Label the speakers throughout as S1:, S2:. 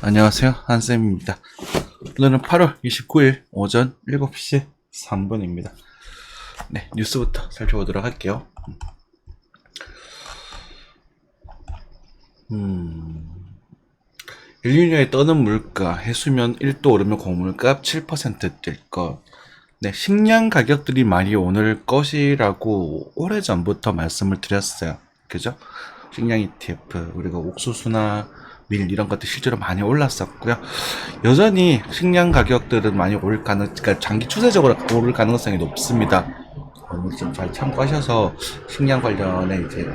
S1: 안녕하세요. 한쌤입니다. 오늘은 8월 29일 오전 7시 3분입니다. 네, 뉴스부터 살펴보도록 할게요. 일유년에 떠는 물가, 해수면 1도 오르면 곡물값 7% 뛸 것. 네, 식량 가격들이 많이 오를 것이라고 오래전부터 말씀을 드렸어요. 그죠? 식량 ETF, 그리고 옥수수나 밀 이런 것들 실제로 많이 올랐었고요. 여전히 식량 가격들은 많이 오를 그러니까 장기 추세적으로 오를 가능성이 높습니다. 오늘 좀 잘 참고하셔서 식량 관련해 이제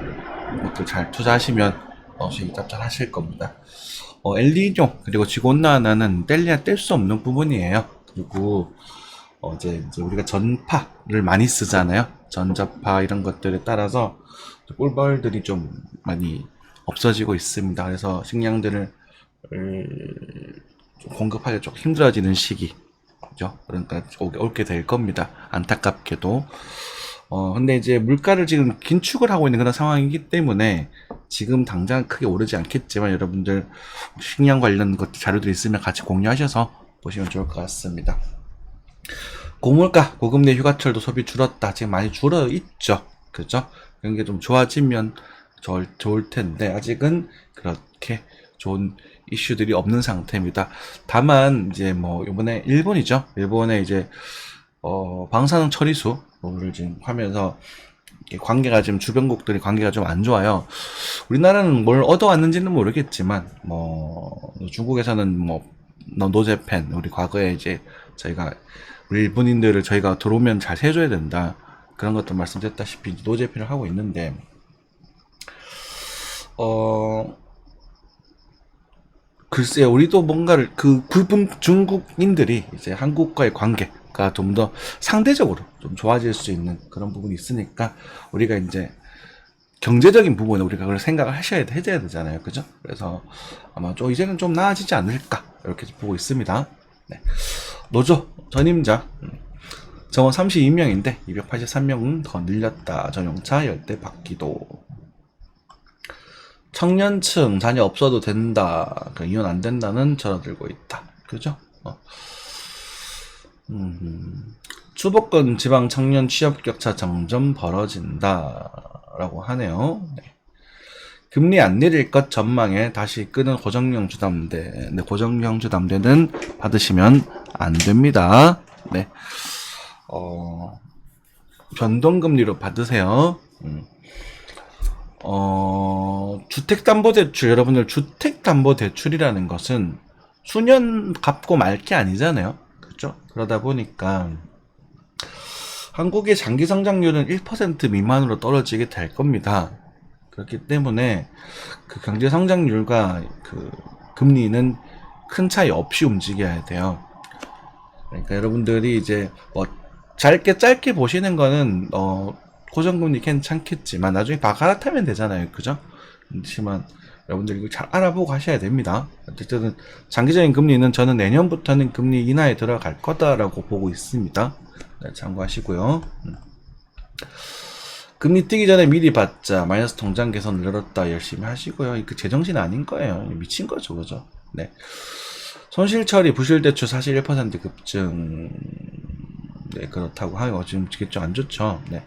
S1: 것들 잘 투자하시면 수익 짭짤하실 겁니다. 엘니뇨 그리고 지구온난화는 뗄 수 없는 부분이에요. 그리고 이제 우리가 전파를 많이 쓰잖아요. 전자파 이런 것들에 따라서 꿀벌들이 좀 많이 없어지고 있습니다. 그래서 식량들을 좀 공급하기 좀 힘들어지는 시기죠. 그러니까 올게 될 겁니다. 안타깝게도. 근데 이제 물가를 지금 긴축을 하고 있는 그런 상황이기 때문에 지금 당장 크게 오르지 않겠지만 여러분들 식량 관련 것 자료들이 있으면 같이 공유하셔서 보시면 좋을 것 같습니다. 고물가, 고급 내 휴가철도 소비 줄었다. 지금 많이 줄어 있죠. 그죠? 그런 게 좀 좋아지면 좋을 텐데 아직은 그렇게 좋은 이슈들이 없는 상태입니다. 다만 이제 뭐 이번에 일본이죠. 일본에 이제 방사능 처리수를 지금 하면서 관계가 지금 주변국들이 관계가 좀 안 좋아요. 우리나라는 뭘 얻어왔는지는 모르겠지만 뭐 중국에서는 뭐 노제팬 우리 과거에 이제 저희가 우리 일본인들을 저희가 들어오면 잘 해줘야 된다 그런 것도 말씀드렸다시피 노제팬을 하고 있는데 글쎄요, 우리도 뭔가를, 그분 중국인들이 이제 한국과의 관계가 좀 더 상대적으로 좀 좋아질 수 있는 그런 부분이 있으니까, 우리가 이제 경제적인 부분에 우리가 그걸 생각을 해줘야 되잖아요. 그죠? 그래서 아마 이제는 좀 나아지지 않을까, 이렇게 보고 있습니다. 네. 노조, 전임자, 정원 32명인데, 283명은 더 늘렸다. 전용차 열대 받기도. 청년층 자녀 없어도 된다. 이혼 안 된다는 절어들고 있다. 그죠? 수도권 지방 청년 취업 격차 점점 벌어진다. 라고 하네요. 네. 금리 안 내릴 것 전망에 다시 끄는 고정형 주담대. 네, 고정형 주담대는 받으시면 안 됩니다. 네. 변동금리로 받으세요. 주택담보대출, 여러분들 주택담보대출이라는 것은 수년 갚고 말 게 아니잖아요. 그죠? 그러다 보니까 한국의 장기 성장률은 1% 미만으로 떨어지게 될 겁니다. 그렇기 때문에 그 경제 성장률과 그 금리는 큰 차이 없이 움직여야 돼요. 그러니까 여러분들이 이제 뭐 짧게 보시는 거는 고정금리 괜찮겠지만 나중에 다 갈아타면 되잖아요. 그죠? 그렇지만 여러분들 이거 잘 알아보고 하셔야 됩니다. 어쨌든 장기적인 금리는 저는 내년부터는 금리 인하에 들어갈 거다라고 보고 있습니다. 네, 참고하시고요. 금리 뛰기 전에 미리 받자. 마이너스 통장 개선 늘었다. 열심히 하시고요. 그 제정신 아닌 거예요. 미친 거죠. 그죠? 네. 손실 처리 부실 대출 사실 1% 급증. 네, 그렇다고 하고 지금 그게 좀 안 좋죠. 네.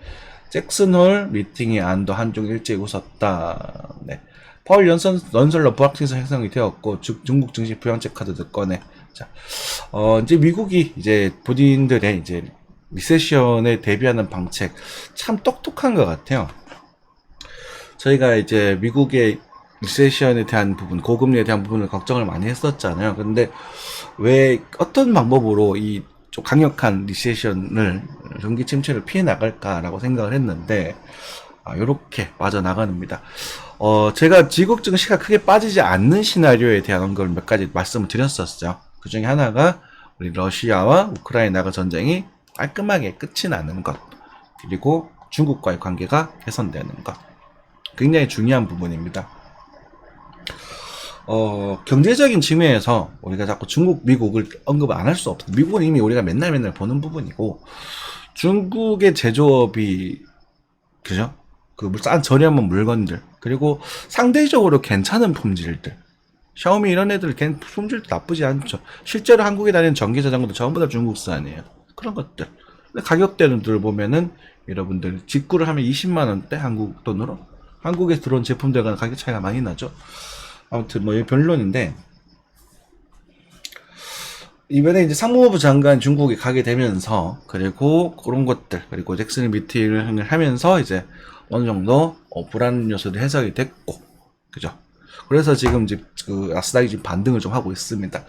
S1: 잭슨홀 미팅이 안도 한중 일제히 웃었다. 네. 파월 연설로 불확실성 형성이 되었고 중국 증시 부양책 카드도 꺼내. 자, 이제 미국이 이제 본인들의 이제 리세션에 대비하는 방책 참 똑똑한 것 같아요. 저희가 이제 미국의 리세션에 대한 부분, 고금리에 대한 부분을 걱정을 많이 했었잖아요. 근데 왜 어떤 방법으로 이 좀 강력한 리세션을 경기 침체를 피해 나갈까라고 생각을 했는데 요렇게 빠져나가는입니다. 제가 지국 증시가 크게 빠지지 않는 시나리오에 대한 걸 몇 가지 말씀을 드렸었어요. 그 중에 하나가 우리 러시아와 우크라이나가 전쟁이 깔끔하게 끝이 나는 것, 그리고 중국과의 관계가 개선되는 것, 굉장히 중요한 부분입니다. 경제적인 측면에서 우리가 자꾸 중국, 미국을 언급을 안 할 수 없어. 미국은 이미 우리가 맨날 보는 부분이고, 중국의 제조업이, 그죠? 싼 저렴한 물건들, 그리고 상대적으로 괜찮은 품질들, 샤오미 이런 애들 걔 품질도 나쁘지 않죠. 실제로 한국에 다니는 전기 자전거도 전부 다 중국산이에요. 그런 것들. 근데 가격대들 보면은 여러분들 직구를 하면 20만 원대 한국 돈으로 한국에 들어온 제품들과는 가격 차이가 많이 나죠. 아무튼 뭐 변론인데 이번에 이제 상무부 장관 중국에 가게 되면서 그리고 그런 것들 그리고 잭슨이 미팅을 하면서 이제 어느 정도 불안 요소도 해석이 됐고 그죠. 그래서 지금 이제 그 나스닥이 지금 반등을 좀 하고 있습니다.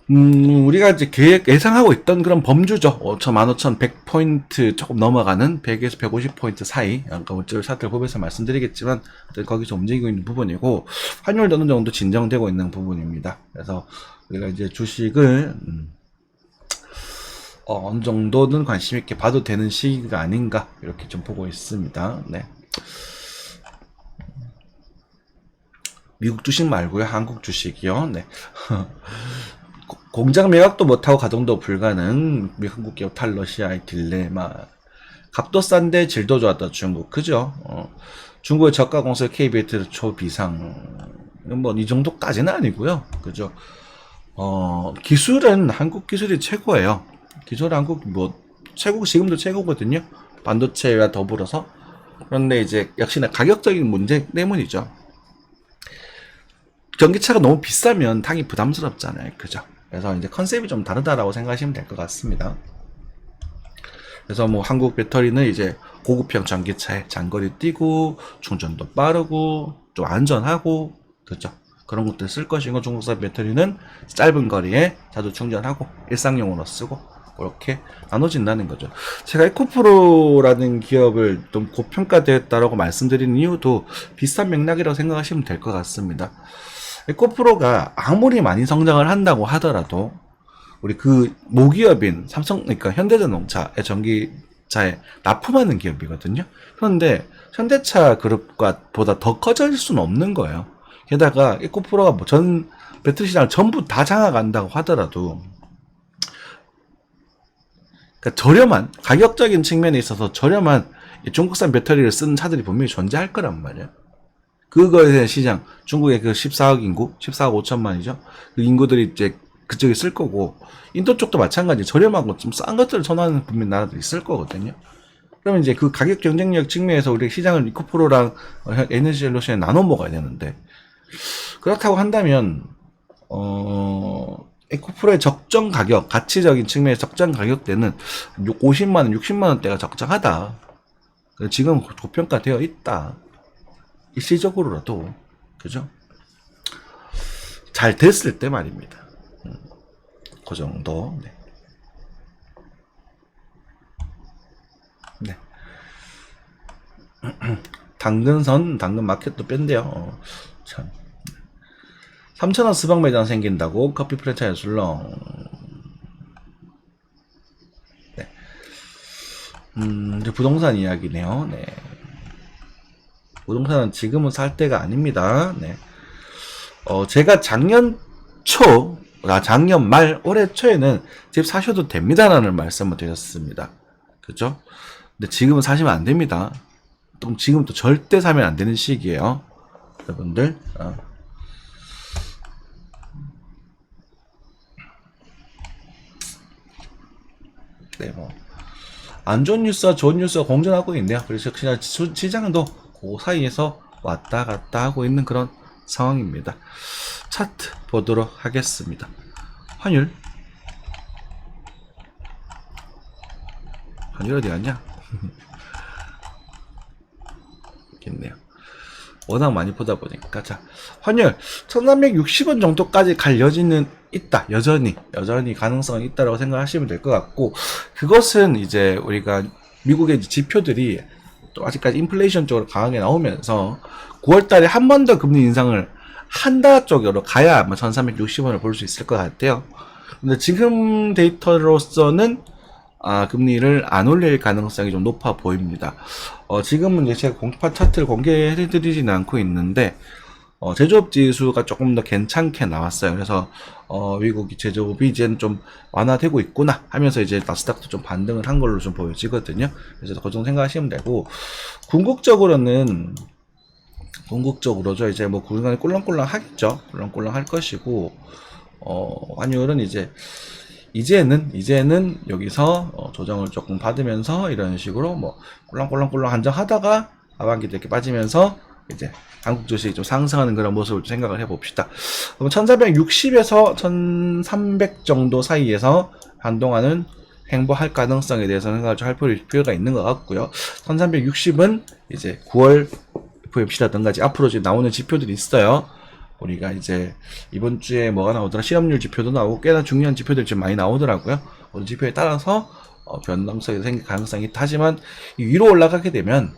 S1: 우리가 이제 예상하고 있던 그런 범주죠. 15,100포인트 조금 넘어가는 100에서 150포인트 사이. 아까 어쩔 차트를 보면서 말씀드리겠지만, 거기서 움직이고 있는 부분이고, 환율도 어느 정도 진정되고 있는 부분입니다. 그래서 우리가 이제 주식을, 어느 정도는 관심있게 봐도 되는 시기가 아닌가, 이렇게 좀 보고 있습니다. 네. 미국 주식 말고요, 한국 주식이요. 네. 공장 매각도 못하고 가동도 불가능. 한국 기업 탈러시아의 딜레마. 값도 싼데 질도 좋았다 중국. 그죠? 중국의 저가 공설 KBT 초비상. 뭐 이 정도까지는 아니고요. 그죠? 기술은 한국 기술이 최고예요. 기술 한국 뭐 최고 지금도 최고거든요. 반도체와 더불어서. 그런데 이제 역시나 가격적인 문제 때문이죠. 전기차가 너무 비싸면 타기 부담스럽잖아요. 그죠? 그래서 이제 컨셉이 좀 다르다라고 생각하시면 될 것 같습니다. 그래서 뭐 한국 배터리는 이제 고급형 전기차에 장거리 뛰고 충전도 빠르고 좀 안전하고 그죠? 그런 것들 쓸 것이고 중국산 배터리는 짧은 거리에 자주 충전하고 일상용으로 쓰고 그렇게 나눠진다는 거죠. 제가 에코프로라는 기업을 좀 고평가되었다라고 말씀드리는 이유도 비슷한 맥락이라고 생각하시면 될 것 같습니다. 에코프로가 아무리 많이 성장을 한다고 하더라도 우리 그 모기업인 삼성 그러니까 현대자동차의 전기차에 납품하는 기업이거든요. 그런데 현대차 그룹과 보다 더 커질 수는 없는 거예요. 게다가 에코프로가 뭐 전 배터리 시장을 전부 다 장악한다고 하더라도 그러니까 저렴한 가격적인 측면에 있어서 저렴한 중국산 배터리를 쓰는 차들이 분명히 존재할 거란 말이에요. 그거에 대한 시장, 중국의 그 14억 인구, 14억 5천만이죠. 그 인구들이 이제 그쪽에 쓸 거고, 인도 쪽도 마찬가지, 저렴하고 좀 싼 것들을 선호하는 분명 나라들이 있을 거거든요. 그러면 이제 그 가격 경쟁력 측면에서 우리 시장을 이코프로랑 에너지솔루션에 나눠 먹어야 되는데, 그렇다고 한다면, 에코프로의 적정 가격, 가치적인 측면의 적정 가격대는 50만원, 60만원대가 적정하다. 지금 고평가되어 있다. 일시적으로라도 그죠? 잘 됐을 때 말입니다. 그 정도. 네. 네. 당근선, 당근 마켓도 뺀대요. 참. 3,000원 수박 매장 생긴다고 커피 프랜차이즈 술렁. 네. 이제 부동산 이야기네요. 네. 부동산은 지금은 살 때가 아닙니다. 네. 제가 작년 말, 올해 초에는 집 사셔도 됩니다라는 말씀을 드렸습니다. 그죠? 근데 지금은 사시면 안 됩니다. 또 지금 또 절대 사면 안 되는 시기예요. 여러분들. 네, 뭐. 안 좋은 뉴스와 좋은 뉴스가 공존하고 있네요. 그래서 그냥 시장도 그 사이에서 왔다 갔다 하고 있는 그런 상황입니다. 차트 보도록 하겠습니다. 환율 어디 갔냐? 있겠네요. 워낙 많이 보다 보니까. 자, 환율 1360원 정도까지 갈 여지는 있다. 여전히 가능성이 있다라고 생각하시면 될 것 같고, 그것은 이제 우리가 미국의 지표들이 또 아직까지 인플레이션 쪽으로 강하게 나오면서 9월달에 한 번 더 금리 인상을 한다 쪽으로 가야 아마 1360원을 볼 수 있을 것 같아요. 근데 지금 데이터로서는 금리를 안 올릴 가능성이 좀 높아 보입니다. 지금은 이제 제가 공파 차트를 공개해드리지는 않고 있는데, 제조업 지수가 조금 더 괜찮게 나왔어요. 그래서, 미국 제조업이 이제는 좀 완화되고 있구나 하면서 이제 나스닥도 좀 반등을 한 걸로 좀 보여지거든요. 그래서 그 정도 생각하시면 되고, 궁극적으로는 궁극적으로죠. 이제 뭐 구간이 꿀렁꿀렁 하겠죠. 꿀렁꿀렁 할 것이고, 환율은 이제는 여기서 조정을 조금 받으면서 이런 식으로 뭐 꿀렁꿀렁꿀렁 한정하다가 하반기도 이렇게 빠지면서 이제 한국 주식이 좀 상승하는 그런 모습을 생각을 해봅시다. 그럼 1460에서 1300 정도 사이에서 한동안은 횡보할 가능성에 대해서 생각을 좀 할 필요가 있는 것 같고요. 1360은 이제 9월 FOMC라든가 앞으로 지금 나오는 지표들이 있어요. 우리가 이제 이번 주에 뭐가 나오더라, 실업률 지표도 나오고 꽤나 중요한 지표들이 좀 많이 나오더라고요. 오늘 지표에 따라서 변동성이 생길 가능성이 있다. 하지만 위로 올라가게 되면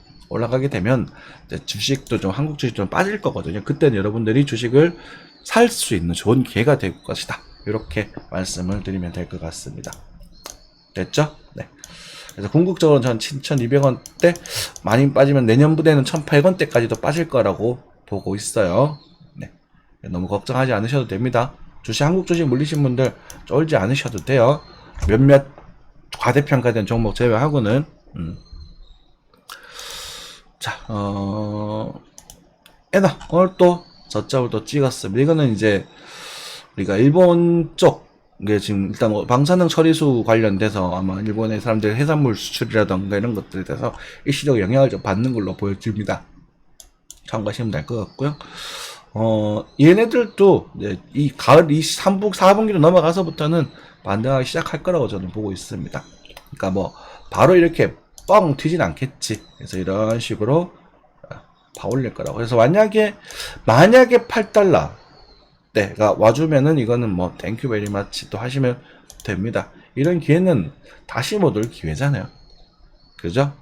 S1: 이제 주식도 좀, 한국 주식 좀 빠질 거거든요. 그때는 여러분들이 주식을 살 수 있는 좋은 기회가 될 것이다. 이렇게 말씀을 드리면 될 것 같습니다. 됐죠? 네. 그래서 궁극적으로 전 7,200원대 많이 빠지면 내년부터는 1,800원대까지도 빠질 거라고 보고 있어요. 네. 너무 걱정하지 않으셔도 됩니다. 한국 주식 물리신 분들 쫄지 않으셔도 돼요. 몇몇 과대평가된 종목 제외하고는. 자, 에나 오늘 또 저점을 또 찍었습니다. 이거는 이제 우리가 일본 쪽, 이게 지금 일단 방사능 처리수 관련돼서 아마 일본의 사람들 해산물 수출이라던가 이런 것들에 대해서 일시적 영향을 좀 받는 걸로 보여집니다. 참고하시면 될 것 같고요. 얘네들도 이제 이 가을 4분기로 넘어가서부터는 반등하기 시작할 거라고 저는 보고 있습니다. 그러니까 뭐 바로 이렇게 뻥 튀진 않겠지. 그래서 이런 식으로 파 올릴 거라고. 그래서 만약에 8달러 때가 와주면은 이거는 뭐 땡큐 베리 마치 또 하시면 됩니다. 이런 기회는 다시 못 올 기회잖아요. 그죠?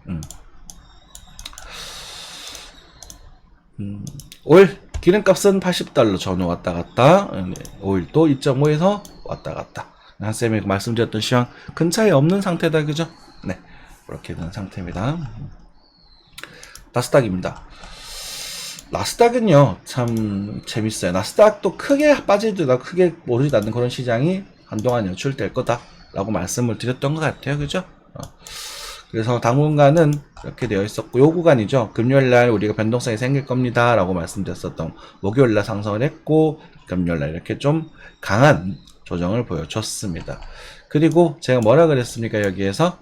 S1: 오일 기름값은 80달러 전후 왔다 갔다. 오일도 2.5에서 왔다 갔다. 한쌤이 말씀드렸던 시황 큰 차이 없는 상태다. 그죠? 네. 그렇게 된 상태입니다. 나스닥입니다. 나스닥은요, 참 재밌어요. 나스닥도 크게 빠지지도 크게 오르지 않는 그런 시장이 한동안 연출될 거다라고 말씀을 드렸던 것 같아요. 그죠? 그래서 당분간은 이렇게 되어 있었고, 요 구간이죠. 금요일날 우리가 변동성이 생길 겁니다 라고 말씀드렸었던, 목요일날 상승을 했고 금요일날 이렇게 좀 강한 조정을 보여줬습니다. 그리고 제가 뭐라 그랬습니까? 여기에서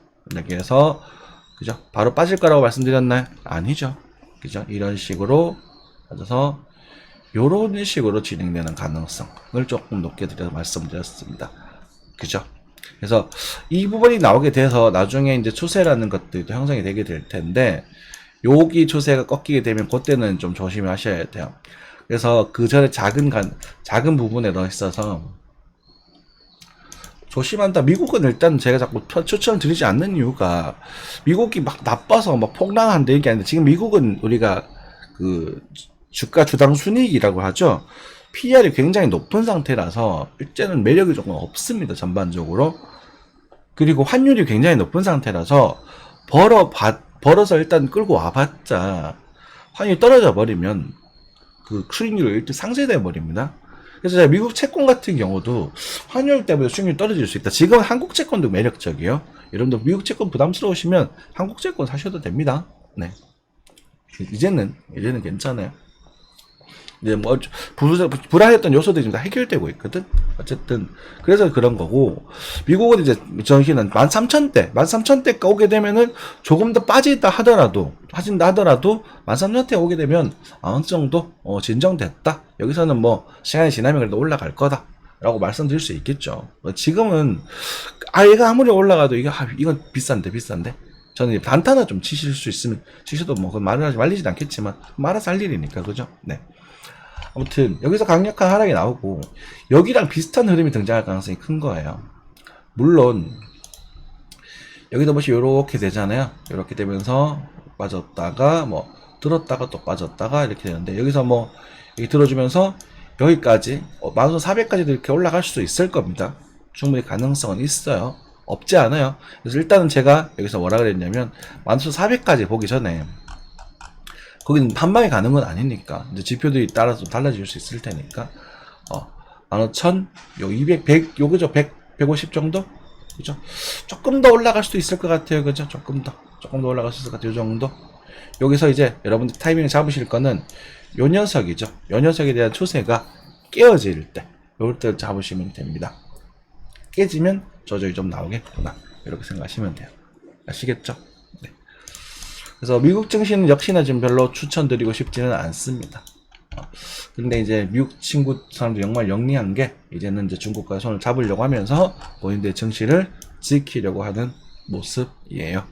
S1: 그죠? 바로 빠질 거라고 말씀드렸나요? 아니죠. 그죠? 이런 식으로 빠져서 요런 식으로 진행되는 가능성을 조금 높게 드려서 말씀드렸습니다. 그죠? 그래서 이 부분이 나오게 돼서 나중에 이제 추세라는 것들도 형성이 되게 될 텐데, 여기 추세가 꺾이게 되면 그때는 좀 조심하셔야 돼요. 그래서 그 전에 작은 부분에 넣어 있어서 조심한다. 미국은 일단 제가 자꾸 추천을 드리지 않는 이유가, 미국이 막 나빠서 막 폭락한다 이게 아닌데, 지금 미국은 우리가 그 주가 주당 순이익이라고 하죠. PER이 굉장히 높은 상태라서 일제는 매력이 조금 없습니다. 전반적으로. 그리고 환율이 굉장히 높은 상태라서 벌어서 일단 끌고 와봤자 환율이 떨어져 버리면 그 수익률이 일단 상쇄돼 버립니다. 그래서 제가 미국 채권 같은 경우도 환율 때문에 수익률이 떨어질 수 있다. 지금 한국 채권도 매력적이에요. 여러분들 미국 채권 부담스러우시면 한국 채권 사셔도 됩니다. 네. 이제는 괜찮아요. 이제 뭐 불안했던 요소들이 좀 다 해결되고 있거든. 어쨌든 그래서 그런 거고, 미국은 이제 정시는 13,000대가 오게 되면은 조금 더 빠진다 하더라도 13,000대 오게 되면 어느 정도 진정됐다. 여기서는 뭐 시간이 지나면 그래도 올라갈 거다라고 말씀드릴 수 있겠죠. 지금은 얘가 아무리 올라가도 이건 비싼데. 저는 단타나 좀 치실 수 있으면 치셔도 뭐 그건 말리진 않겠지만 말아서 할 일이니까. 그죠? 네. 아무튼 여기서 강력한 하락이 나오고 여기랑 비슷한 흐름이 등장할 가능성이 큰 거예요. 물론 여기도 뭐시 요렇게 되잖아요. 요렇게 되면서 빠졌다가 뭐 들었다가 또 빠졌다가 이렇게 되는데, 여기서 뭐 여기 들어주면서 여기까지 14,400까지도 이렇게 올라갈 수도 있을 겁니다. 충분히 가능성은 있어요. 없지 않아요. 그래서 일단은 제가 여기서 뭐라 그랬냐면 14,400까지 보기 전에, 거기는 한 방에 가는 건 아니니까 이제 지표들이 따라서 달라질 수 있을 테니까 15,000, 요 200, 100, 요 그죠? 150 정도? 그죠? 조금 더 올라갈 수도 있을 것 같아요. 그죠? 조금 더 올라갈 수 있을 것 같아요. 요 정도? 여기서 이제 여러분들 타이밍을 잡으실 거는 요 녀석이죠. 요 녀석에 대한 추세가 깨어질 때, 요럴 때 잡으시면 됩니다. 깨지면 조정이 좀 나오겠구나, 이렇게 생각하시면 돼요. 아시겠죠? 네. 그래서 미국 증시는 역시나 지금 별로 추천드리고 싶지는 않습니다. 근데 이제 미국 친구 사람들 정말 영리한 게 이제는 이제 중국과 손을 잡으려고 하면서 본인들의 증시를 지키려고 하는 모습이에요.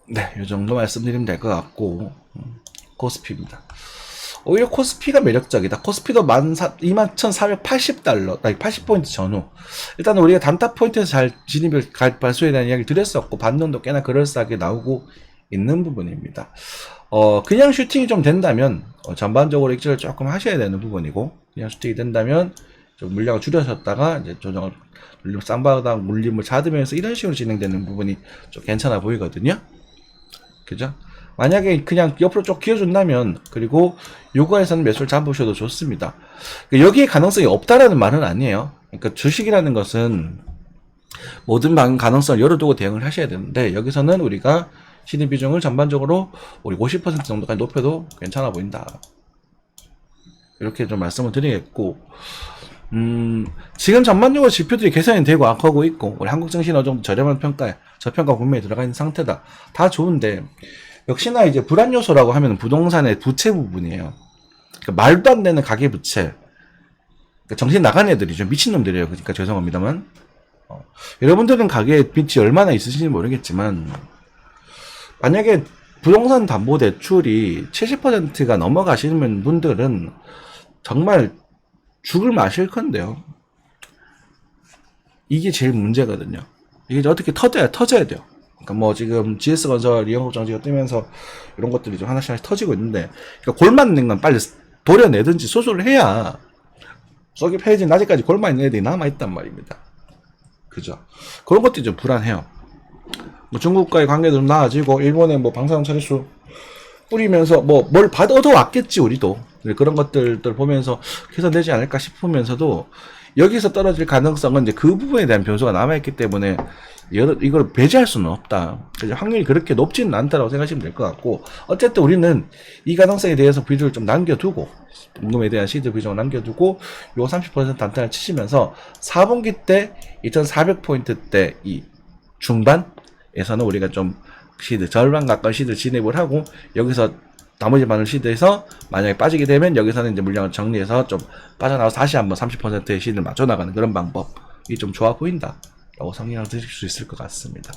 S1: 네, 이 정도 말씀드리면 될 것 같고, 코스피입니다. 오히려 코스피가 매력적이다. 코스피도 21,480달러, 80포인트 전후. 일단 우리가 단타 포인트에서 잘 진입을 발수에 대한 이야기를 드렸었고, 반등도 꽤나 그럴싸하게 나오고 있는 부분입니다. 그냥 슈팅이 좀 된다면, 전반적으로 익절을 조금 하셔야 되는 부분이고, 그냥 슈팅이 된다면, 좀 물량을 줄여셨다가, 이제 조정을, 쌍바닥 물림을 찾으면서 이런 식으로 진행되는 부분이 좀 괜찮아 보이거든요. 그죠? 만약에 그냥 옆으로 쭉 기어준다면, 그리고 요거에서는 매수를 잡으셔도 좋습니다. 여기에 가능성이 없다라는 말은 아니에요. 그러니까 주식이라는 것은 모든 가능성을 열어두고 대응을 하셔야 되는데, 여기서는 우리가 시드 비중을 전반적으로 우리 50% 정도까지 높여도 괜찮아 보인다, 이렇게 좀 말씀을 드리겠고, 지금 전반적으로 지표들이 개선이 되고 악하고 있고, 우리 한국 증시는 어느 정도 저렴한 평가에, 저평가 국면에 들어가 있는 상태다. 다 좋은데, 역시나 이제 불안 요소라고 하면 부동산의 부채 부분이에요. 그러니까 말도 안 되는 가계 부채. 그러니까 정신 나간 애들이죠. 미친놈들이에요. 그러니까 죄송합니다만. 여러분들은 가계에 빚이 얼마나 있으신지 모르겠지만, 만약에 부동산 담보 대출이 70%가 넘어가시는 분들은 정말 죽을 마실 건데요. 이게 제일 문제거든요. 이게 어떻게 터져야 돼요. 그러니까 뭐 지금 GS건설, 이영업정지가 뜨면서 이런 것들이 좀 하나씩 터지고 있는데, 그러니까 골맞는 건 빨리 도려내든지 수술을 해야 썩이 폐해진 아직까지 골맞는 애들이 남아있단 말입니다. 그죠? 그런 것들이 좀 불안해요. 뭐 중국과의 관계도 좀 나아지고, 일본의 뭐 방사능 처리수 뿌리면서 뭐 뭘 얻어왔겠지, 우리도. 그런 것들을 보면서 개선되지 않을까 싶으면서도, 여기서 떨어질 가능성은 이제 그 부분에 대한 변수가 남아있기 때문에 이걸 배제할 수는 없다. 확률이 그렇게 높지는 않다라고 생각하시면 될 것 같고, 어쨌든 우리는 이 가능성에 대해서 비중을 좀 남겨두고, 임금에 대한 시드 비중을 남겨두고, 요 30% 단타를 치시면서 4분기 때 2,400포인트 대 이 중반에서는 우리가 좀 시드 절반 가까이 시드 진입을 하고, 여기서 나머지 반을 시드해서 만약에 빠지게 되면 여기서는 이제 물량을 정리해서 좀 빠져나와서 다시 한번 30%의 시드를 맞춰나가는 그런 방법이 좀 좋아 보인다 라고 성향을 드실 수 있을 것 같습니다.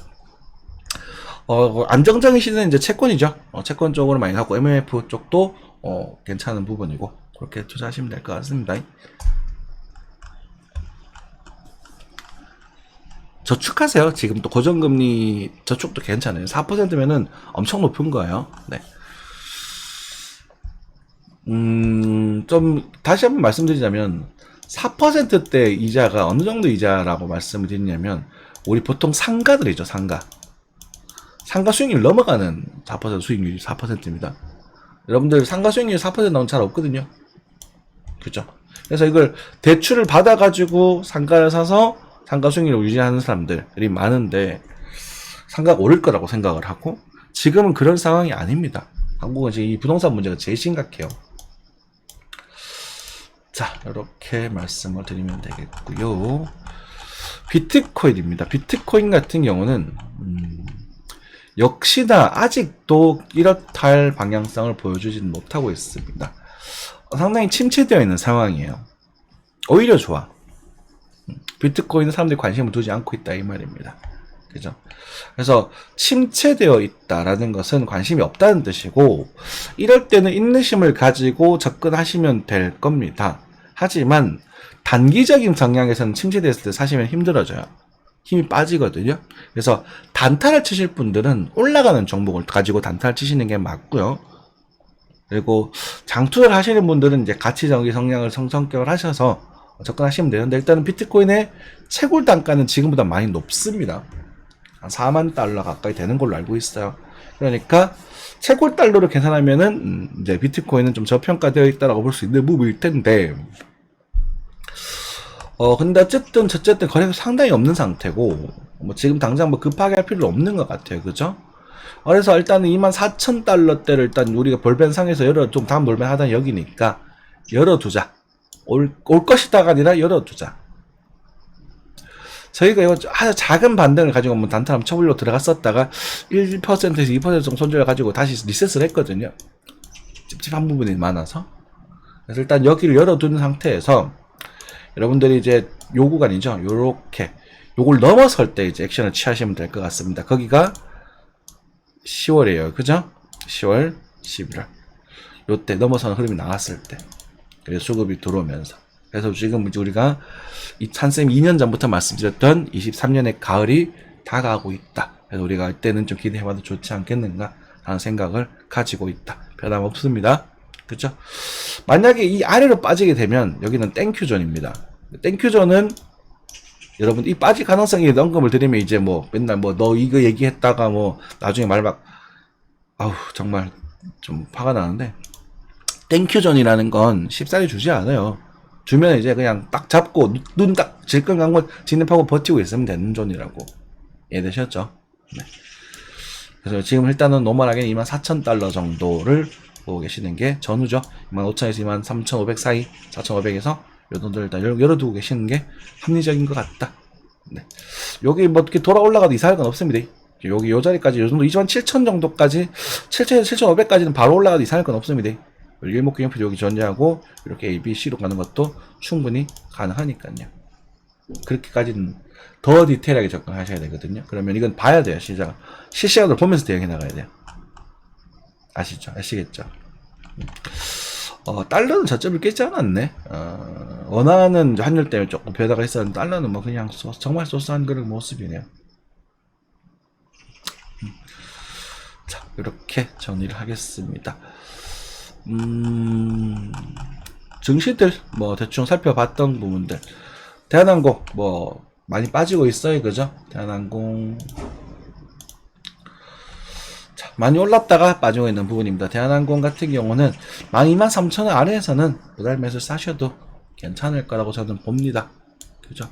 S1: 안정적인 시드는 이제 채권이죠. 채권 쪽으로 많이 하고, MMF 쪽도 괜찮은 부분이고, 그렇게 투자하시면 될 것 같습니다. 저축하세요. 지금 또 고정금리 저축도 괜찮아요. 4%면은 엄청 높은 거예요. 네. 좀 다시 한번 말씀드리자면, 4%대 이자가 어느 정도 이자라고 말씀을 드리냐면, 우리 보통 상가들이죠. 상가 수익률 넘어가는 4% 수익률이 4%입니다. 여러분들 상가 수익률 4% 나오면 잘 없거든요. 그죠? 그래서 이걸 대출을 받아가지고 상가를 사서 상가 수익률을 유지하는 사람들이 많은데, 상가가 오를 거라고 생각을 하고, 지금은 그런 상황이 아닙니다. 한국은 지금 이 부동산 문제가 제일 심각해요. 자, 이렇게 말씀을 드리면 되겠고요. 비트코인입니다. 비트코인 같은 경우는 역시나 아직도 이렇다 할 방향성을 보여주지는 못하고 있습니다. 상당히 침체되어 있는 상황이에요. 오히려 좋아. 비트코인은 사람들이 관심을 두지 않고 있다, 이 말입니다. 그죠? 그래서 침체되어 있다라는 것은 관심이 없다는 뜻이고, 이럴 때는 인내심을 가지고 접근하시면 될 겁니다. 하지만 단기적인 성향에서는 침체됐을 때 사시면 힘들어져요. 힘이 빠지거든요. 그래서 단타를 치실 분들은 올라가는 종목을 가지고 단타를 치시는 게 맞고요. 그리고 장투를 하시는 분들은 이제 가치적인 성격을 하셔서 접근하시면 되는데, 일단은 비트코인의 채굴 단가는 지금보다 많이 높습니다. 한 4만 달러 가까이 되는 걸로 알고 있어요. 그러니까 채굴 달러로 계산하면은 이제 비트코인은 좀 저평가되어 있다라고 볼 수 있는 부분일 텐데, 근데 어쨌든 거래가 상당히 없는 상태고, 뭐 지금 당장 뭐 급하게 할 필요 없는 것 같아요. 그죠? 그래서 일단은 24,000달러대를 일단 우리가 볼벤 상에서 좀 다음 볼벤 하단 여기니까 열어두자. 올 것이다가 아니라 열어두자. 저희가 이거 아주 작은 반등을 가지고 한번 단타 한번 쳐보려고 들어갔었다가 1%에서 2% 정도 손절을 가지고 다시 리셋을 했거든요. 찝찝한 부분이 많아서. 그래서 일단 여기를 열어두는 상태에서 여러분들이 이제 요 구간이죠. 요렇게 요걸 넘어설 때 이제 액션을 취하시면 될 것 같습니다. 거기가 10월이에요. 그죠? 10월, 11월. 요때 넘어서는 흐름이 나왔을 때. 그래서 수급이 들어오면서. 그래서 지금 이제 우리가 한쌤 2년 전부터 말씀드렸던 23년의 가을이 다가오고 있다. 그래서 우리가 이때는 좀 기대해봐도 좋지 않겠는가 하는 생각을 가지고 있다. 변함없습니다. 그쵸? 만약에 이 아래로 빠지게 되면 여기는 땡큐존입니다. 땡큐존은 여러분 이 빠질 가능성이 언급을 드리면 이제 뭐 맨날 뭐 너 이거 얘기했다가 뭐 나중에 말 막 아우 정말 좀 화가 나는데 땡큐존이라는 건 쉽사리 주지 않아요. 주면 이제 그냥 딱 잡고 눈 딱 질끈 감고 진입하고 버티고 있으면 되는 존이라고 이해되셨죠? 네. 그래서 지금 일단은 노멀하게 24,000달러 정도를 보고 계시는 게 전후죠. 25,000에서 23,500 사이, 4,500에서 요 돈들 일단 열어두고 계시는 게 합리적인 것 같다. 네. 여기 뭐 이렇게 돌아 올라가도 이상할 건 없습니다. 여기 요 자리까지 요 정도 27,000 정도까지 7,000에서 7,500까지는 바로 올라가도 이상할 건 없습니다. 일목균형표 여기 전제하고 이렇게 A, B, C로 가는 것도 충분히 가능하니까요. 그렇게까지는 더 디테일하게 접근하셔야 되거든요. 그러면 이건 봐야 돼요. 실시간으로 보면서 대응해 나가야 돼요. 아시죠? 아시겠죠? 달러는 저점을 깨지 않았네. 원화는 환율 때문에 조금 배다가 있었는데 달러는 뭐 그냥 정말 소소한 그런 모습이네요. 자, 이렇게 정리를 하겠습니다. 증시들 뭐 대충 살펴봤던 부분들. 대한항공 뭐 많이 빠지고 있어요. 그죠? 대한항공 자, 많이 올랐다가 빠지고 있는 부분입니다. 대한항공 같은 경우는 123,000원 아래에서는 무달 매수 사셔도 괜찮을 거라고 저는 봅니다. 그죠?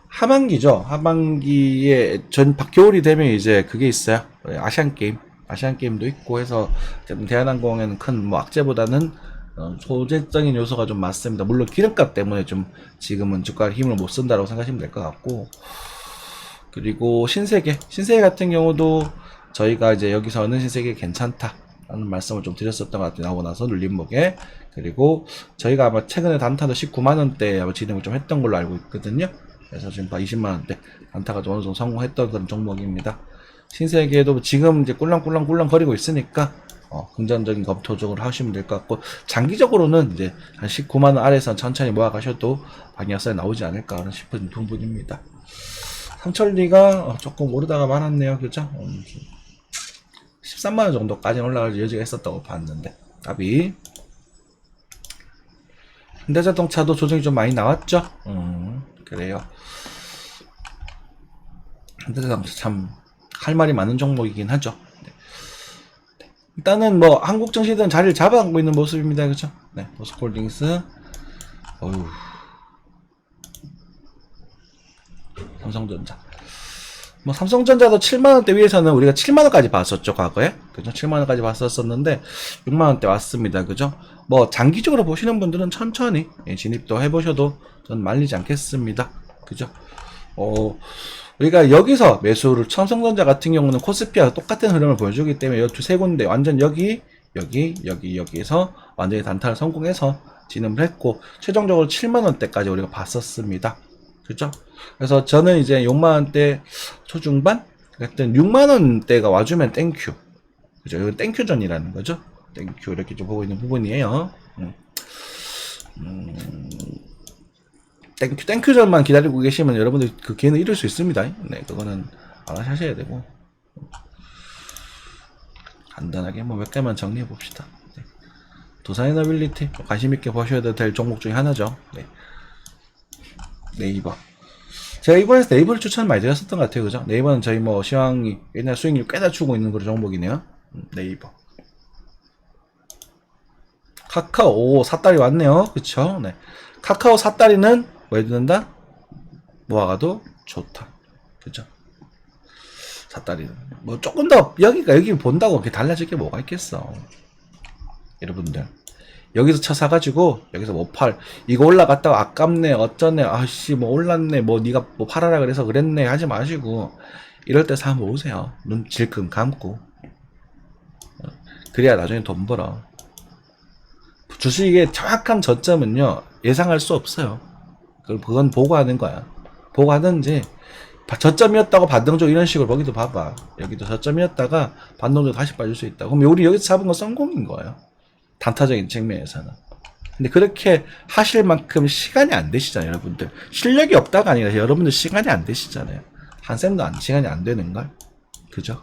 S1: 하반기죠. 하반기에 겨울이 되면 이제 그게 있어요. 아시안게임도 있고 해서 대한항공에는 큰 뭐 악재보다는 소재적인 요소가 좀 많습니다. 물론 기름값 때문에 좀 지금은 주가를 힘을 못 쓴다고 생각하시면 될 것 같고, 그리고 신세계 같은 경우도 저희가 이제 여기서는 신세계 괜찮다라는 말씀을 좀 드렸었던 것 같아요. 나오고 나서 눌림목에. 그리고 저희가 아마 최근에 단타도 19만원대 아마 진행을 좀 했던 걸로 알고 있거든요. 그래서 지금 20만원대 단타가 좀 어느 정도 성공했던 그런 종목입니다. 신세계도 지금 이제 꿀렁꿀렁 거리고 있으니까 긍정적인 검토적으로 하시면 될 것 같고, 장기적으로는 이제 한 19만원 아래에서 천천히 모아가셔도 방향성이 나오지 않을까 싶은 부분입니다. 삼천리가 조금 오르다가 말았네요. 그죠? 13만원 정도까지 올라갈 여지가 있었다고 봤는데 답이 현대자동차도 조정이 좀 많이 나왔죠? 그래요. 현대자동차 참 할 말이 많은 종목이긴 하죠. 네. 일단은 뭐 한국 증시든 자리를 잡아가고 있는 모습입니다. 그죠? 네, 포스코홀딩스, 삼성전자. 뭐 삼성전자도 7만원대 위에서는 우리가 7만원까지 봤었죠, 과거에. 그죠? 7만원까지 봤었었는데 6만원대 왔습니다. 그죠? 뭐 장기적으로 보시는 분들은 천천히 진입도 해보셔도 저는 말리지 않겠습니다. 그죠? 우리가 여기서 매수를, 삼성전자 같은 경우는 코스피와 똑같은 흐름을 보여주기 때문에 이 세 군데 완전 여기에서 완전히 단타를 성공해서 진입을 했고, 최종적으로 7만원대까지 우리가 봤었습니다. 그죠? 그래서 저는 이제 6만원대 초중반? 하여튼 6만원대가 와주면 땡큐. 그죠? 이건 땡큐전이라는 거죠? 땡큐. 이렇게 좀 보고 있는 부분이에요. 땡큐전만 기다리고 계시면 여러분들 그 기회는 잃을 수 있습니다. 네, 그거는 알아서 야 되고. 간단하게 뭐 몇 개만 정리해 봅시다. 네. 두산에너빌리티 관심있게 보셔야 될 종목 중에 하나죠. 네. 네이버. 제가 이번에 네이버를 추천 많이 드렸었던 것 같아요. 그죠? 네이버는 저희 뭐 시황이 옛날 수익률 꽤나 추고 있는 그런 종목이네요. 네이버. 카카오 삿다리 왔네요. 그쵸? 네. 카카오 삿다리는 뭐 해준다? 모아가도 좋다. 그죠? 삿다리는. 뭐 조금 더 여기 본다고 그렇게 달라질 게 뭐가 있겠어. 여러분들. 여기서 차 사가지고 여기서 뭐 이거 올라갔다가 아깝네 어쩌네 아씨 뭐 올랐네 뭐 네가 뭐 팔아라 그래서 그랬네 하지 마시고 이럴 때 사 모으세요. 눈 질끈 감고. 그래야 나중에 돈 벌어. 주식의 정확한 저점은요 예상할 수 없어요. 그건 보고 하는 거야. 보고 하든지 저점이었다고 반동적 이런 식으로 거기도 봐봐. 여기도 저점이었다가 반동적 다시 빠질 수 있다. 그럼 우리 여기서 잡은 건 성공인 거예요. 단타적인 측면에서는. 근데 그렇게 하실 만큼 시간이 안 되시잖아요, 여러분들. 실력이 없다가 아니라 여러분들 시간이 안 되시잖아요. 한 쌤도 시간이 안 되는걸? 그죠?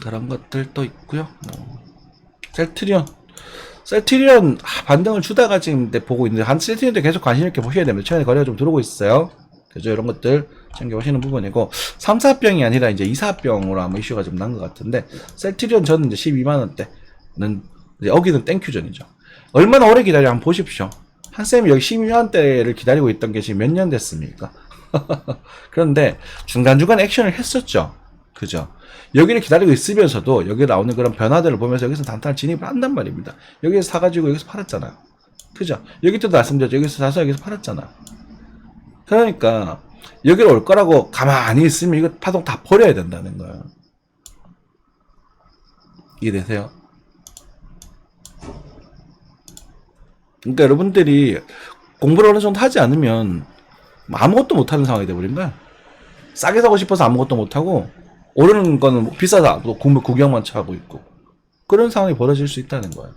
S1: 그런 것들도 있고요. 셀트리온 반등을 주다가 지금 보고 있는데 한 셀트리온도 계속 관심 있게 보셔야 됩니다. 최근에 거래가 좀 들어오고 있어요. 그죠? 이런 것들 챙겨보시는 부분이고 3, 4병이 아니라 이제 2, 4병으로 아마 이슈가 좀 난 것 같은데 셀트리온 저는 이제 12만원대는 이제 여기는 땡큐전이죠. 얼마나 오래 기다려 한번 보십시오. 한쌤이 여기 12만원대를 기다리고 있던 게 지금 몇 년 됐습니까? 그런데 중간중간 액션을 했었죠. 그죠? 여기를 기다리고 있으면서도 여기 나오는 그런 변화들을 보면서 여기서 단타를 진입을 한단 말입니다. 여기서 사가지고 여기서 팔았잖아요. 그죠? 여기 때도 말씀드렸죠. 여기서 사서 여기서 팔았잖아. 그러니까 여기로 올 거라고 가만히 있으면 이거 파동 다 버려야 된다는 거야. 이해되세요? 그러니까 여러분들이 공부를 어느 정도 하지 않으면 아무것도 못하는 상황이 돼버린 거야. 싸게 사고 싶어서 아무것도 못하고 오르는 거는 뭐 비싸다 또 구경만 차고 있고 그런 상황이 벌어질 수 있다는 거야.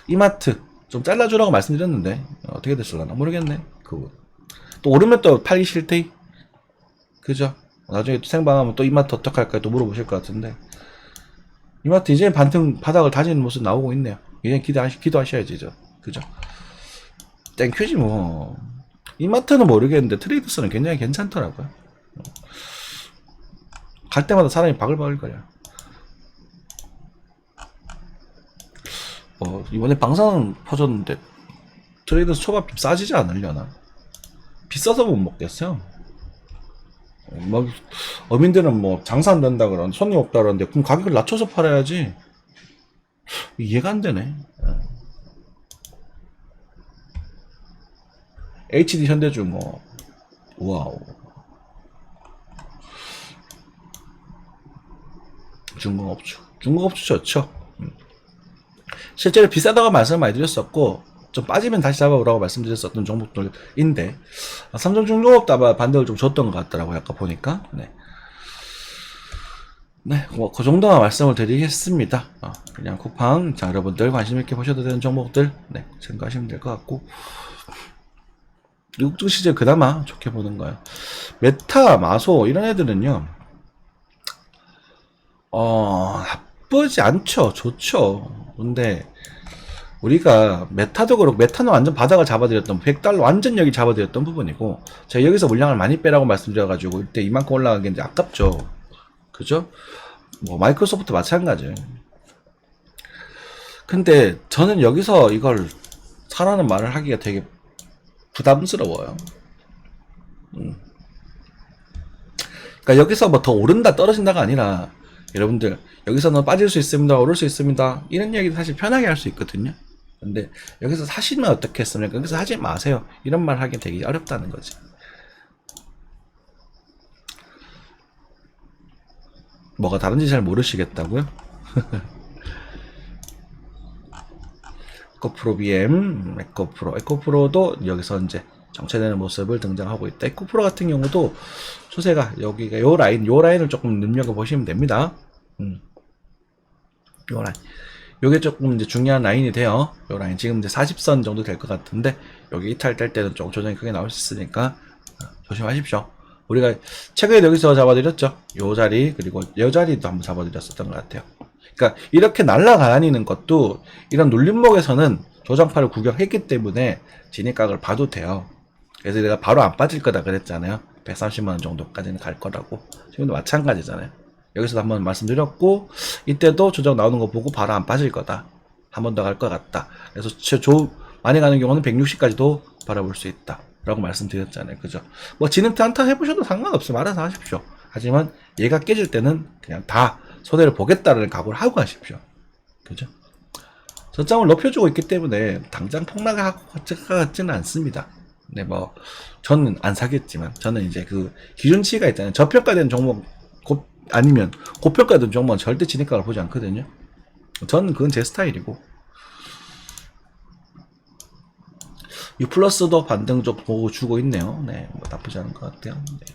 S1: 이마트 좀 잘라주라고 말씀드렸는데 어떻게 됐을라나 모르겠네. 또 오르면 또 팔기 싫대. 그죠? 나중에 또 생방하면 또 이마트 어떡할까 또 물어보실 것 같은데 이마트 이제 반등 바닥을 다지는 모습 나오고 있네요. 이제 기도하셔야지. 그죠? 땡큐지 뭐. 이마트는 모르겠는데 트레이더스는 굉장히 괜찮더라고요. 갈 때마다 사람이 바글바글거려. 이번에 방사능 퍼졌는데 트레이더스 초밥 좀 싸지지 않으려나? 비싸서 못 먹겠어요. 뭐 어민들은 뭐 장사 안 된다 그러는데 손님 없다 그러는데 그럼 가격을 낮춰서 팔아야지. 이해가 안 되네. HD 현대중공 와우. 중공업주 좋죠. 실제로 비싸다고 말씀을 많이 드렸었고 좀 빠지면 다시 잡아보라고 말씀드렸었던 종목들인데 삼성중공업도 아마 반등을 좀 줬던 것 같더라고요. 아까 보니까. 네, 뭐 그 정도만 말씀을 드리겠습니다. 그냥 쿠팡 자 여러분들 관심 있게 보셔도 되는 종목들 생각하시면 될 것 같고 미국 시제 그나마 좋게 보는 거예요. 메타, 마소 이런 애들은요. 나쁘지 않죠. 좋죠. 근데 우리가 메타도 그렇고 메타는 완전 바닥을 잡아드렸던 $100 완전 여기 잡아드렸던 부분이고 제가 여기서 물량을 많이 빼라고 말씀드려가지고 이때 이만큼 올라간 게 이제 아깝죠. 그죠? 뭐 마이크로소프트 마찬가지. 근데 저는 여기서 이걸 사라는 말을 하기가 되게 부담스러워요. 그러니까 여기서 뭐 더 오른다 떨어진다가 아니라 여러분들 여기서는 빠질 수 있습니다 오를 수 있습니다 이런 얘기도 사실 편하게 할 수 있거든요. 근데 여기서 사시면 어떻겠습니까? 여기서 하지 마세요 이런 말 하기 되게 어렵다는 거지. 뭐가 다른지 잘 모르시겠다고요? 에코프로 BM, 에코프로도 여기서 이제 정체되는 모습을 등장하고 있다. 에코프로 같은 경우도 추세가 여기가 요 라인을 조금 눈여겨보시면 됩니다. 요 라인. 요게 조금 이제 중요한 라인이 돼요. 요 라인. 지금 이제 40선 정도 될 것 같은데, 여기 이탈될 때는 조금 조정이 크게 나올 수 있으니까, 조심하십시오. 우리가 최근에 여기서 잡아드렸죠. 요 자리, 그리고 요 자리도 한번 잡아드렸었던 것 같아요. 그러니까 이렇게 날아다니는 것도 이런 눌림목에서는 조정파를 구경했기 때문에 진입각을 봐도 돼요. 그래서 내가 바로 안 빠질 거다 그랬잖아요. 130만원 정도까지는 갈 거라고. 지금도 마찬가지잖아요. 여기서도 한번 말씀드렸고 이때도 조정 나오는 거 보고 바로 안 빠질 거다. 한 번 더 갈 것 같다. 그래서 많이 가는 경우는 160까지도 바라볼 수 있다 라고 말씀드렸잖아요. 그죠? 뭐 진흙 단타 해보셔도 상관없어요. 알아서 하십시오. 하지만 얘가 깨질 때는 그냥 다 손해를 보겠다는 각오를 하고 하십시오. 그죠? 저점을 높여주고 있기 때문에 당장 폭락할 것 같지는 않습니다. 네, 뭐 저는 안 사겠지만 저는 이제 그 기준치가 있잖아요. 저평가된 종목 아니면 고평가된 종목은 절대 진입각을 보지 않거든요. 저는 그건 제 스타일이고. 이 플러스도 반등 좀 보고 주고 있네요. 네, 뭐 나쁘지 않은 것 같아요. 네.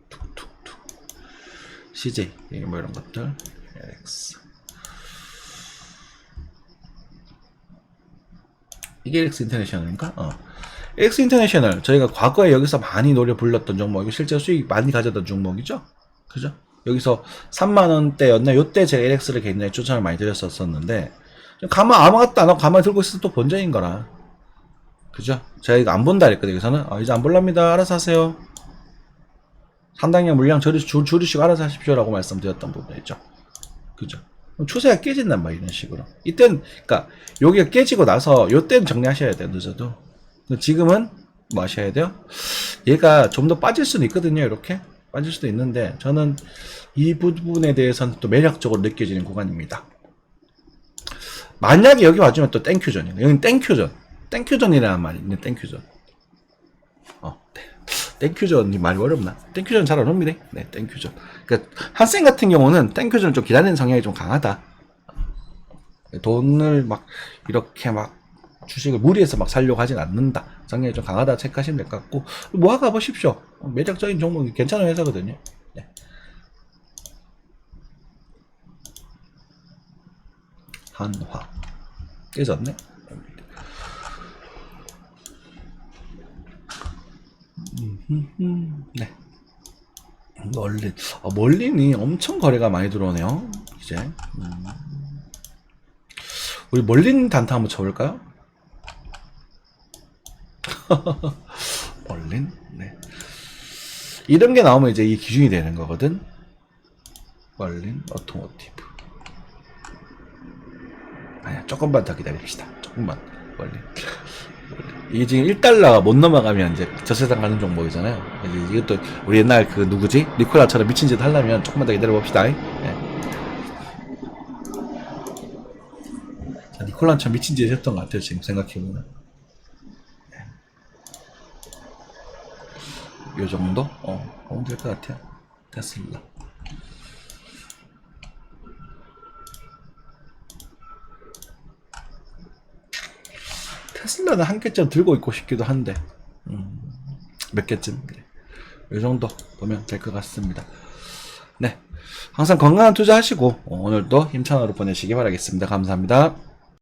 S1: 툭툭툭. CJ 뭐 이런 것들. LX. 이게 LX 인터내셔널인가? LX 인터내셔널 저희가 과거에 여기서 많이 노래 불렀던 종목, 이거 실제 수익 많이 가져던 종목이죠. 그죠? 여기서 3만원대였나? 요때 제가 LX를 굉장히 추천을 많이 드렸었는데 아무것도 안 하고 가만히 들고 있어도 또 본전인 거라. 그죠? 제가 이거 안 본다 그랬거든요. 여기서는 이제 안 볼랍니다. 알아서 하세요. 상당량 물량 줄이시고 알아서 하십시오 라고 말씀드렸던 부분이죠. 그죠? 추세가 깨진단 말이야, 이런 식으로. 이때는, 그니까, 여기가 깨지고 나서, 요때는 정리하셔야 돼요, 늦어도. 지금은, 뭐 하셔야 돼요? 얘가 좀 더 빠질 수는 있거든요, 이렇게. 빠질 수도 있는데, 저는 이 부분에 대해서는 또 매력적으로 느껴지는 구간입니다. 만약에 여기 와주면 또 땡큐전이에요. 여기는 땡큐전. 땡큐전이라는 말이 있네, 땡큐전. 땡큐전이 말이 어렵나? 땡큐전 잘 안 옵니다. 네, 땡큐전. 그러니까 한센 같은 경우는 땡큐전을 좀 기다리는 성향이 좀 강하다. 돈을 막 이렇게 막 주식을 무리해서 막 살려고 하진 않는다. 성향이 좀 강하다 체크하시면 될 것 같고, 모아가 보십시오. 매력적인 종목이 괜찮은 회사거든요. 네. 한화 깨졌네. 네. 멀린이 엄청 거래가 많이 들어오네요. 이제 우리 멀린 단타 한번 쳐볼까요? 멀린. 네. 이런 게 나오면 이제 이 기준이 되는 거거든. 멀린 오토모티브. 아니야, 조금만 더 기다립시다. 조금만. 멀린. 이게 지금 1달러가 못 넘어가면 이제 저세상 가는 종목이잖아요. 이제 이것도 우리 옛날 그 누구지? 니콜라처럼 미친 짓 하려면 조금만 더 기다려 봅시다. 네. 니콜라처럼 미친 짓 했던 것 같아요. 지금 생각해보면. 요 정도? 오면 될 것 같아요. 테슬라. 테슬라는 한 개쯤 들고 있고 싶기도 한데 몇 개쯤 이 정도 보면 될 것 같습니다. 네, 항상 건강한 투자 하시고 오늘도 힘찬 하루 보내시기 바라겠습니다. 감사합니다.